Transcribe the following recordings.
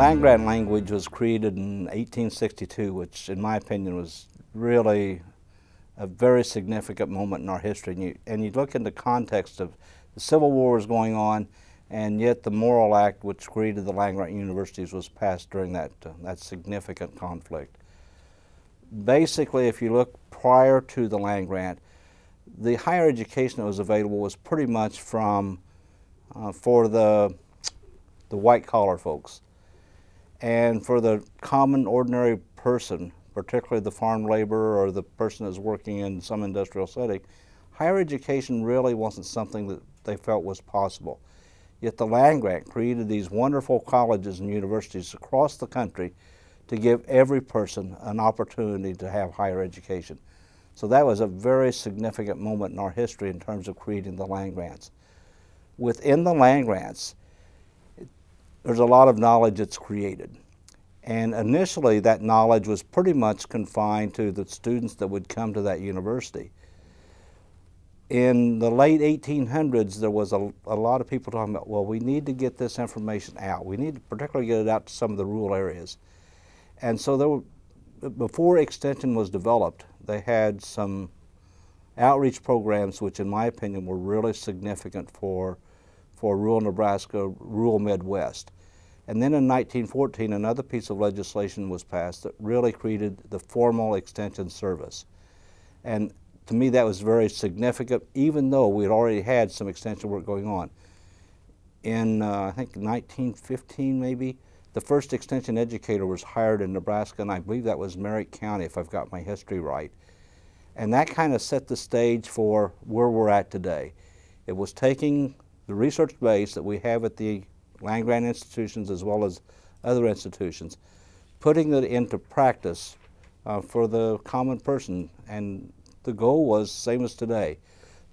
land-grant language was created in 1862, which in my opinion was really a very significant moment in our history. And you look in the context of the Civil War was going on, and yet the Morrill Act, which created the land-grant universities, was passed during that significant conflict. Basically, if you look prior to the land-grant, the higher education that was available was pretty much from for the white-collar folks. And for the common, ordinary person, particularly the farm laborer or the person that's working in some industrial setting, higher education really wasn't something that they felt was possible. Yet the land-grant created these wonderful colleges and universities across the country to give every person an opportunity to have higher education. So that was a very significant moment in our history in terms of creating the land-grants. Within the land-grants, there's a lot of knowledge that's created. And initially that knowledge was pretty much confined to the students that would come to that university. In the late 1800s, there was a lot of people talking about, well, we need to get this information out. We need to particularly get it out to some of the rural areas. And so there were, before Extension was developed, they had some outreach programs which in my opinion were really significant for rural Nebraska, rural Midwest. And then in 1914, another piece of legislation was passed that really created the formal Extension service. And to me that was very significant, even though we had already had some Extension work going on. In I think 1915 maybe, the first Extension educator was hired in Nebraska, and I believe that was Merritt County, if I've got my history right. And that kind of set the stage for where we're at today. It was taking the research base that we have at the land-grant institutions as well as other institutions, putting it into practice for the common person. And the goal was, same as today,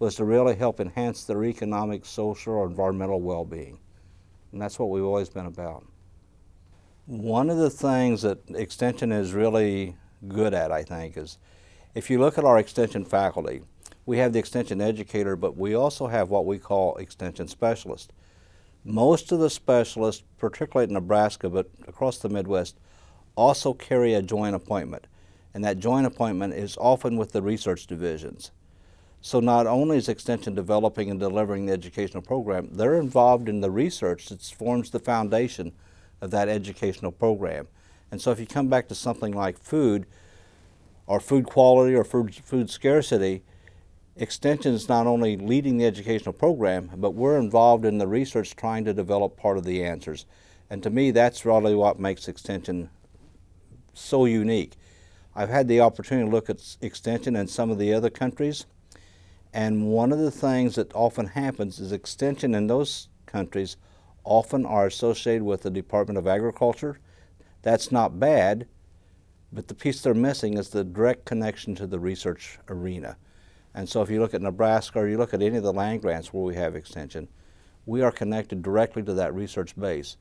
was to really help enhance their economic, social, or environmental well-being. And that's what we've always been about. One of the things that Extension is really good at, I think, is if you look at our Extension faculty, we have the Extension educator, but we also have what we call Extension specialists. Most of the specialists, particularly in Nebraska, but across the Midwest, also carry a joint appointment. And that joint appointment is often with the research divisions. So not only is Extension developing and delivering the educational program, they're involved in the research that forms the foundation of that educational program. And so if you come back to something like food, or food quality, or food scarcity, Extension is not only leading the educational program, but we're involved in the research trying to develop part of the answers. And to me, that's really what makes Extension so unique. I've had the opportunity to look at Extension in some of the other countries, and one of the things that often happens is Extension in those countries often are associated with the Department of Agriculture. That's not bad, but the piece they're missing is the direct connection to the research arena. And so if you look at Nebraska or you look at any of the land grants where we have Extension, we are connected directly to that research base.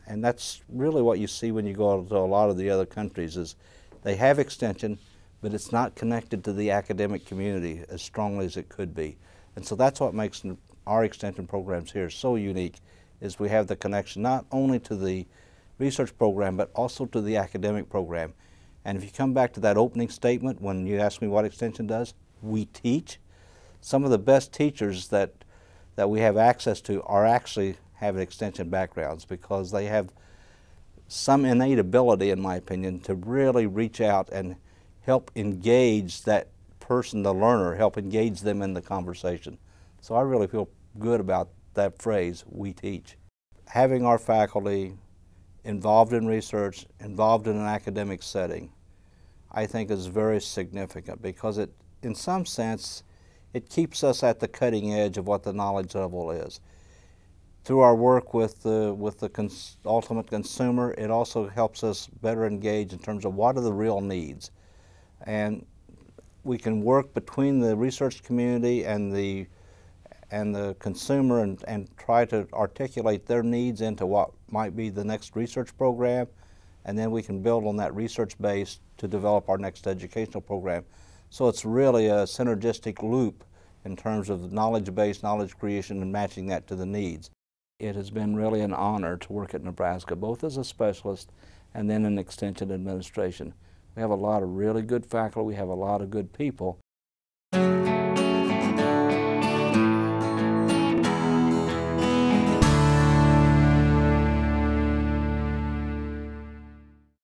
And that's really what you see when you go to a lot of the other countries is they have Extension, but it's not connected to the academic community as strongly as it could be. And so that's what makes our Extension programs here so unique, is we have the connection not only to the research program, but also to the academic program. And if you come back to that opening statement when you ask me what Extension does, we teach. Some of the best teachers that we have access to are actually have Extension backgrounds because they have some innate ability, in my opinion, to really reach out and help engage that person, the learner, help engage them in the conversation. So I really feel good about that phrase, we teach. Having our faculty involved in research, involved in an academic setting, I think is very significant because it, in some sense, it keeps us at the cutting edge of what the knowledge level is. Through our work with the ultimate consumer, it also helps us better engage in terms of what are the real needs. And we can work between the research community and the consumer and try to articulate their needs into what might be the next research program, and then we can build on that research base to develop our next educational program. So it's really a synergistic loop in terms of knowledge base, knowledge creation, and matching that to the needs. it has been really an honor to work at Nebraska, both as a specialist and then in Extension administration. We have a lot of really good faculty, we have a lot of good people,